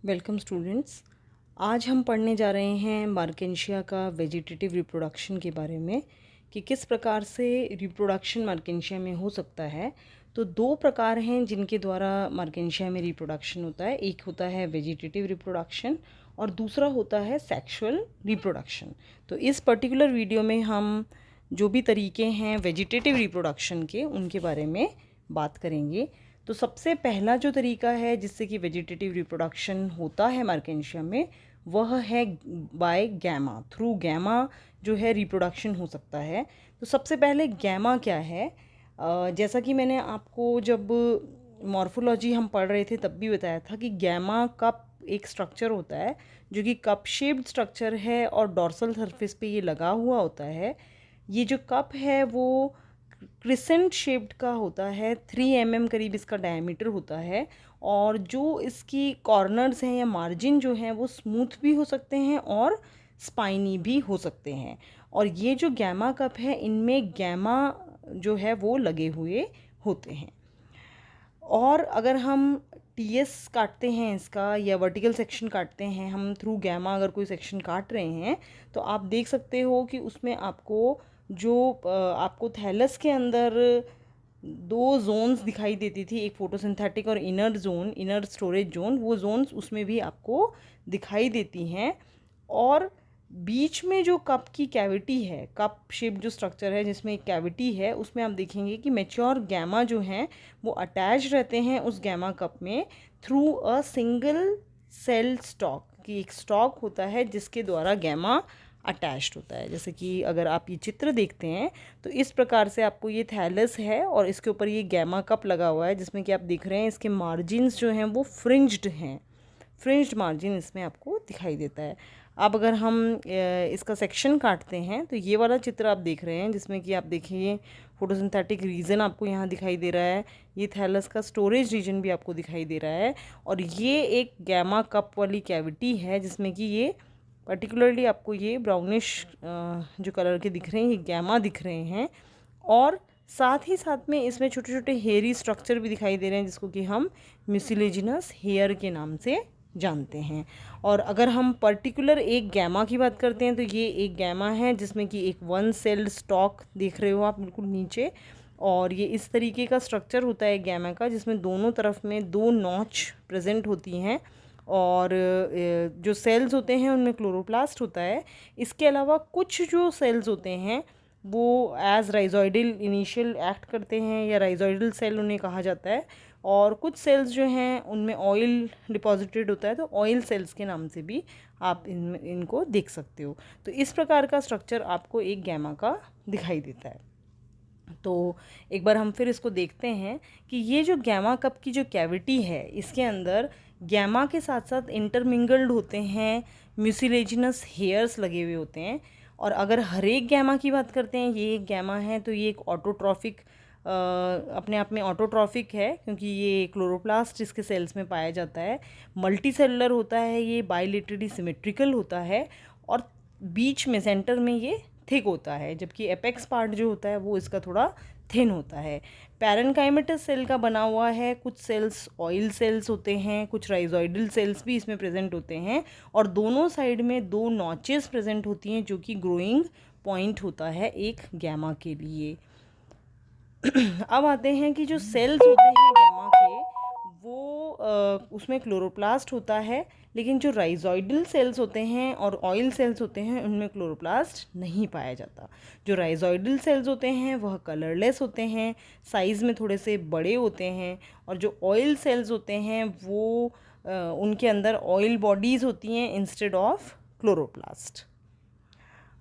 Welcome students. आज हम पढ़ने जा रहे हैं मार्केंशिया का वेजिटेटिव रिप्रोडक्शन के बारे में कि किस प्रकार से रिप्रोडक्शन मार्केंशिया में हो सकता है। तो दो प्रकार हैं जिनके द्वारा मार्केंशिया में रिप्रोडक्शन होता है। एक होता है वेजिटेटिव रिप्रोडक्शन और दूसरा होता है सेक्सुअल रिप्रोडक्शन। तो इस पर्टिकुलर वीडियो में हम जो भी तरीके हैं वेजिटेटिव रिप्रोडक्शन के उनके बारे में बात करेंगे। तो सबसे पहला जो तरीका है जिससे कि वेजिटेटिव रिप्रोडक्शन होता है मार्केंशिया में, वह है बाय गैमा। थ्रू गैमा जो है रिप्रोडक्शन हो सकता है। तो सबसे पहले गैमा क्या है, जैसा कि मैंने आपको जब मॉर्फोलॉजी हम पढ़ रहे थे तब भी बताया था कि गैमा कप एक स्ट्रक्चर होता है जो कि कप शेप्ड स्ट्रक्चर है और डॉर्सल सरफेस पे ये लगा हुआ होता है। ये जो कप है वो क्रिसेंट शेप्ड का होता है, 3 mm करीब इसका डायमीटर होता है और जो इसकी कॉर्नर्स हैं या मार्जिन जो हैं वो स्मूथ भी हो सकते हैं और स्पाइनी भी हो सकते हैं। और ये जो गैमा कप है इनमें गैमा जो है वो लगे हुए होते हैं। और अगर हम टीएस काटते हैं इसका या वर्टिकल सेक्शन काटते हैं हम थ्रू गैमा, अगर कोई सेक्शन काट रहे हैं तो आप देख सकते हो कि उसमें आपको आपको थैलस के अंदर दो जोन्स दिखाई देती थी, एक फोटोसिंथेटिक और inner zone, inner storage zone. वो जोन्स उसमें भी आपको दिखाई देती हैं। और बीच में जो कप की कैविटी है, कप शेप जो स्ट्रक्चर है जिसमें एक कैविटी है, उसमें आप देखेंगे कि मैच्योर गैमा जो हैं वो अटैच रहते हैं उस गैमा कप में through a single cell stalk. की एक स्टॉक होता है जिसके द्वारा गैमा अटैच्ड होता है। जैसे कि अगर आप ये चित्र देखते हैं तो इस प्रकार से आपको ये थैलस है और इसके ऊपर ये गैमा कप लगा हुआ है जिसमें कि आप देख रहे हैं इसके मार्जिन्स जो हैं वो फ्रिंज्ड हैं, फ्रिंज्ड मार्जिन इसमें आपको दिखाई देता है। अब अगर हम इसका सेक्शन काटते हैं तो ये वाला चित्र आप देख रहे हैं जिसमें कि आप देखिए फोटोसिंथेटिक रीजन आपको यहाँ दिखाई दे रहा है, ये थैलस का स्टोरेज रीजन भी आपको दिखाई दे रहा है और ये एक गैमा कप वाली कैविटी है जिसमें कि ये पर्टिकुलरली आपको ये ब्राउनिश जो कलर के दिख रहे हैं ये गैमा दिख रहे हैं। और साथ ही साथ में इसमें छोटे छोटे हेयरी स्ट्रक्चर भी दिखाई दे रहे हैं जिसको कि हम म्यूसिलेजिनस हेयर के नाम से जानते हैं। और अगर हम पर्टिकुलर एक गैमा की बात करते हैं तो ये एक गैमा है जिसमें कि एक 1 सेल्ड स्टॉक देख रहे हो आप बिल्कुल नीचे। और ये इस तरीके का स्ट्रक्चर होता है गैमा का जिसमें दोनों तरफ में 2 नॉच प्रेजेंट होती हैं और जो सेल्स होते हैं उनमें क्लोरोप्लास्ट होता है। इसके अलावा कुछ जो सेल्स होते हैं वो एज राइजोइडल इनिशियल एक्ट करते हैं या राइजोइडल सेल उन्हें कहा जाता है। और कुछ सेल्स जो हैं उनमें ऑयल डिपॉजिटेड होता है तो ऑयल सेल्स के नाम से भी आप इनको देख सकते हो। तो इस प्रकार का स्ट्रक्चर आपको एक गैमा का दिखाई देता है। तो एक बार हम फिर इसको देखते हैं कि ये जो गैमा कप की जो कैविटी है इसके अंदर गैमा के साथ साथ इंटरमिंगल्ड होते हैं म्यूसिलेजिनस हेयर्स लगे हुए होते हैं। और अगर हर एक गैमा की बात करते हैं, ये एक गैमा है तो ये एक ऑटोट्रॉफिक अपने आप में ऑटोट्रॉफिक है क्योंकि ये क्लोरोप्लास्ट इसके सेल्स में पाया जाता है। मल्टी सेलुलर होता है, ये बाइलेटरली सिमेट्रिकल होता है और बीच में सेंटर में ये थिक होता है, जबकि एपेक्स पार्ट जो होता है वो इसका थोड़ा थिन होता है। पैरेनकाइमेटस सेल का बना हुआ है, कुछ सेल्स ऑयल सेल्स होते हैं, कुछ राइजोइडल सेल्स भी इसमें प्रेजेंट होते हैं और दोनों साइड में 2 नॉचेस प्रेजेंट होती हैं जो कि ग्रोइंग पॉइंट होता है एक गैमा के लिए। अब आते हैं कि जो सेल्स होते हैं गैमा के वो उसमें क्लोरोप्लास्ट होता है, लेकिन जो राइजोइडल सेल्स होते हैं और ऑयल सेल्स होते हैं उनमें क्लोरोप्लास्ट नहीं पाया जाता। जो राइजोइडल सेल्स होते हैं वह कलरलेस होते हैं, साइज़ में थोड़े से बड़े होते हैं और जो ऑयल सेल्स होते हैं वो उनके अंदर ऑयल बॉडीज़ होती हैं इंस्टेड ऑफ क्लोरोप्लास्ट।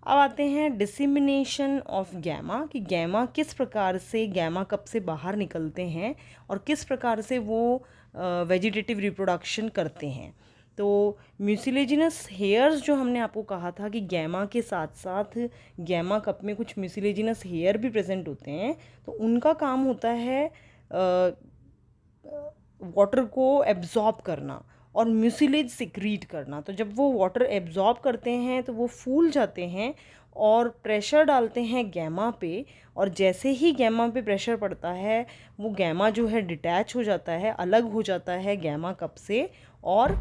अब आते हैं डिसिमिनेशन ऑफ गैमा कि गैमा किस प्रकार से गैमा कप से बाहर निकलते हैं और किस प्रकार से वो वेजिटेटिव रिप्रोडक्शन करते हैं। तो म्यूसिलेजिनस हेयर्स जो हमने आपको कहा था कि गैमा के साथ साथ गैमा कप में कुछ म्यूसिलेजिनस हेयर भी प्रेजेंट होते हैं, तो उनका काम होता है वाटर को एब्जॉर्ब करना और म्यूसिलेज सिक्रीट करना। तो जब वो वाटर एब्जॉर्ब करते हैं तो वो फूल जाते हैं और प्रेशर डालते हैं गैमा पे और जैसे ही गैमा पे प्रेशर पड़ता है वो गैमा जो है डिटैच हो जाता है, अलग हो जाता है गैमा कप से और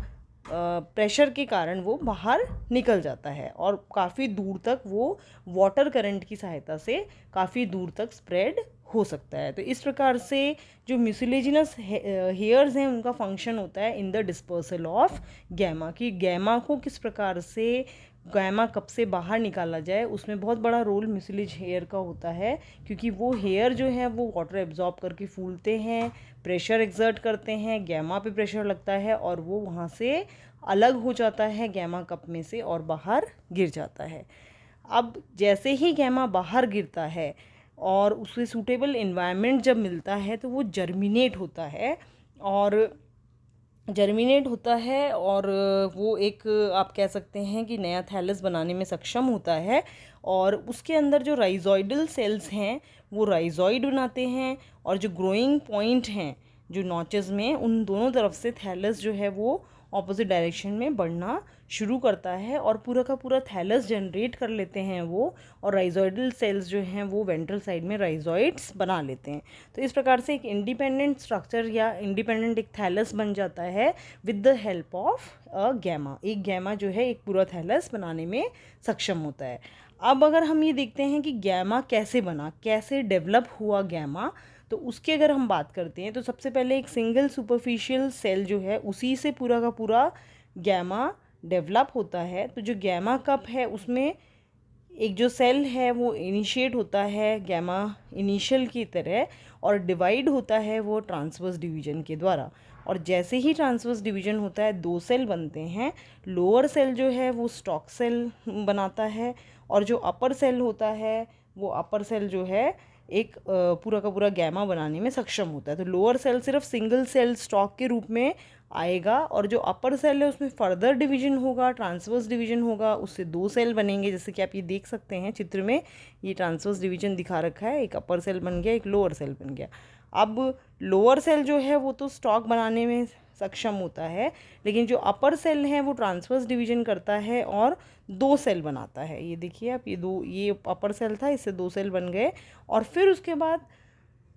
प्रेशर के कारण वो बाहर निकल जाता है और काफ़ी दूर तक वो वाटर करंट की सहायता से काफ़ी दूर तक स्प्रेड हो सकता है। तो इस प्रकार से जो म्यूसिलेजिनस हेयर्स हैं उनका फंक्शन होता है in the dispersal of gemma, कि गैमा को किस प्रकार से गैमा कप से बाहर निकाला जाए, उसमें बहुत बड़ा रोल म्यूसिलेज हेयर का होता है, क्योंकि वो हेयर जो है वो वाटर एब्जॉर्ब करके फूलते हैं, प्रेशर एक्सर्ट करते हैं, गैमा पे प्रेशर लगता है और वो वहाँ से अलग हो जाता है गैमा कप में से और बाहर गिर जाता है। अब जैसे ही गैमा बाहर गिरता है और उसे सूटेबल इन्वायरमेंट जब मिलता है तो वो जर्मिनेट होता है और वो एक आप कह सकते हैं कि नया थैलस बनाने में सक्षम होता है। और उसके अंदर जो राइजॉइडल सेल्स हैं वो राइजॉइड बनाते हैं और जो ग्रोइंग पॉइंट हैं जो नॉचेस में, उन दोनों तरफ से थैलस जो है वो ऑपोजिट डायरेक्शन में बढ़ना शुरू करता है और पूरा का पूरा थैलस जनरेट कर लेते हैं वो, और राइजॉइडल सेल्स जो हैं वो वेंट्रल साइड में राइजॉइड्स बना लेते हैं। तो इस प्रकार से एक इंडिपेंडेंट स्ट्रक्चर या इंडिपेंडेंट एक थैलस बन जाता है with the help of a gemma. एक गैमा जो है एक पूरा थैलस बनाने में सक्षम होता है। अब अगर हम ये देखते हैं कि गैमा कैसे बना, कैसे डेवलप हुआ गैमा, तो उसकी अगर हम बात करते हैं तो सबसे पहले एक सिंगल सुपरफिशियल सेल जो है उसी से पूरा का पूरा गैमा डेवलप होता है। तो जो गैमा कप है उसमें एक जो सेल है वो इनिशिएट होता है गैमा इनिशियल की तरह और डिवाइड होता है वो ट्रांसवर्स डिवीजन के द्वारा। और जैसे ही ट्रांसवर्स डिवीजन होता है दो सेल बनते हैं। लोअर सेल जो है वो स्टॉक सेल बनाता है और जो अपर सेल होता है वो अपर सेल जो है एक पूरा का पूरा गैमा बनाने में सक्षम होता है। तो लोअर सेल सिर्फ सिंगल सेल स्टॉक के रूप में आएगा और जो अपर सेल है उसमें फर्दर डिवीजन होगा, ट्रांसवर्स डिवीजन होगा, उससे दो सेल बनेंगे। जैसे कि आप ये देख सकते हैं चित्र में, ये ट्रांसवर्स डिवीजन दिखा रखा है, एक अपर सेल बन गया, एक लोअर सेल बन गया। अब लोअर सेल जो है वो तो स्टॉक बनाने में सक्षम होता है, लेकिन जो अपर सेल है वो ट्रांसवर्स डिवीजन करता है और दो सेल बनाता है। ये देखिए आप, ये अपर सेल था, इससे दो सेल बन गए और फिर उसके बाद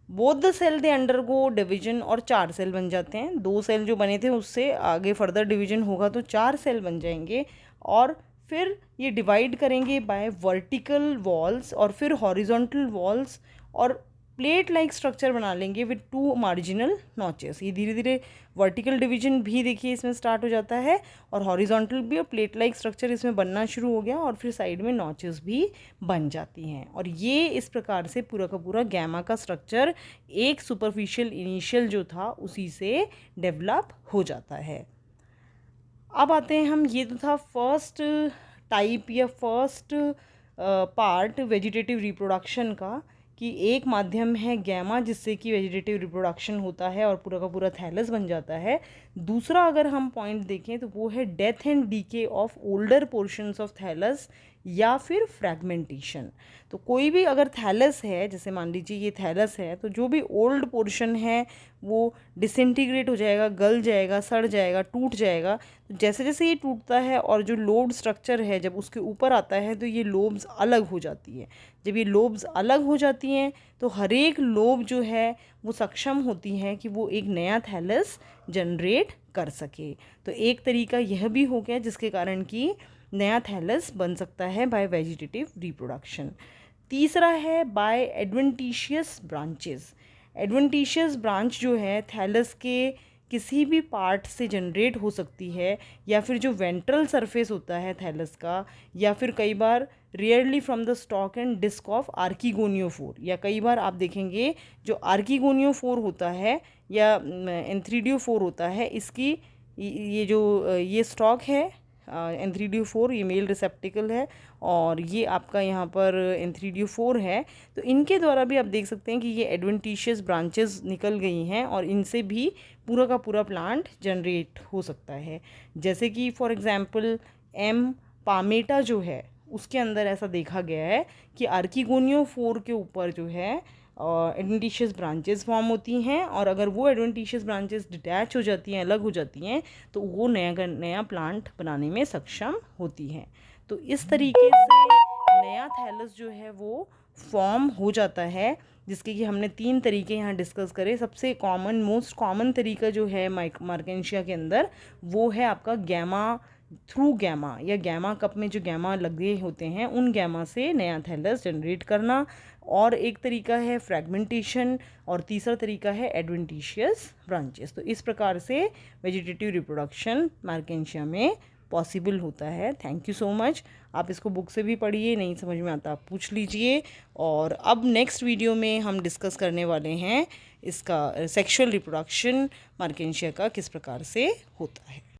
both the cell they undergo division और चार सेल बन जाते हैं। दो सेल जो बने थे उससे आगे फर्दर डिवीजन होगा तो चार सेल बन जाएंगे और फिर ये डिवाइड करेंगे बाय वर्टिकल वॉल्स और फिर हॉरिजॉन्टल वॉल्स और प्लेट लाइक स्ट्रक्चर बना लेंगे विद टू मार्जिनल नॉचेस। ये धीरे धीरे वर्टिकल डिवीजन भी देखिए इसमें स्टार्ट हो जाता है और हॉरिजॉन्टल भी, और प्लेट लाइक स्ट्रक्चर इसमें बनना शुरू हो गया और फिर साइड में नॉचेस भी बन जाती हैं। और ये इस प्रकार से पूरा का पूरा गैमा का स्ट्रक्चर एक सुपरफिशियल इनिशियल जो था उसी से डेवलप हो जाता है। अब आते हैं हम, ये तो था फर्स्ट टाइप या फर्स्ट पार्ट वेजिटेटिव रिप्रोडक्शन का, कि एक माध्यम है गैमा जिससे कि वेजिटेटिव रिप्रोडक्शन होता है और पूरा का पूरा थैलस बन जाता है। दूसरा अगर हम पॉइंट देखें तो वो है death and decay of older portions of thallus या फिर फ्रैगमेंटेशन। तो कोई भी अगर थैलस है, जैसे मान लीजिए ये थैलस है, तो जो भी ओल्ड पोर्शन है वो डिसइंटीग्रेट हो जाएगा, गल जाएगा, सड़ जाएगा, टूट जाएगा। तो जैसे जैसे ये टूटता है और जो लोब स्ट्रक्चर है जब उसके ऊपर आता है तो ये लोब्स अलग हो जाती है। जब ये लोब्स अलग हो जाती हैं तो हर एक लोब जो है वो सक्षम होती है कि वो एक नया थैलस जनरेट कर सके। तो एक तरीका यह भी हो गया जिसके कारण कि नया थैलस बन सकता है बाय वेजिटेटिव रिप्रोडक्शन। तीसरा है by adventitious branches. Adventitious branch जो है थैलस के किसी भी पार्ट से जनरेट हो सकती है, या फिर जो वेंट्रल सरफेस होता है थैलस का, या फिर कई बार rarely from the stock and disc of archegoniophore, या कई बार आप देखेंगे जो आर्किगोनियोफोर होता है या एंथ्रीडियोफोर होता है, इसकी ये स्टॉक है एंथ्रीडियोफोर, ये मेल रिसेप्टिकल है और ये आपका यहाँ पर एंथ्रीडियोफोर है। तो इनके द्वारा भी आप देख सकते हैं कि ये एडवेंटिशियस ब्रांचेस निकल गई हैं और इनसे भी पूरा का पूरा प्लांट जनरेट हो सकता है। जैसे कि फॉर एग्जांपल एम पामेटा जो है उसके अंदर ऐसा देखा गया है कि आर्किगोनियोफोर के ऊपर जो है एडवेंटिशियस ब्रांचेस फॉर्म होती हैं, और अगर वो एडवेंटिशियस ब्रांचेस डिटैच हो जाती हैं, अलग हो जाती हैं, तो वो नया प्लांट बनाने में सक्षम होती हैं। तो इस तरीके से नया थैलस जो है वो फॉर्म हो जाता है, जिसके कि हमने 3 तरीके यहाँ डिस्कस करे। सबसे कॉमन, मोस्ट कॉमन तरीका जो है मार्केंशिया के अंदर, वो है आपका गैमा थ्रू गैमा, या गैमा कप में जो गैमा लगे होते हैं उन गैमा से नया थैलस जनरेट करना। और एक तरीका है फ्रेगमेंटेशन, और तीसरा तरीका है एडवेंटिशियस ब्रांचेस। तो इस प्रकार से वेजिटेटिव रिप्रोडक्शन मार्केंशिया में पॉसिबल होता है। Thank you so much. आप इसको बुक से भी पढ़िए, नहीं समझ में आता आप पूछ लीजिए। और अब नेक्स्ट वीडियो में हम डिस्कस करने वाले हैं इसका सेक्सुअल रिप्रोडक्शन मार्केंशिया का किस प्रकार से होता है।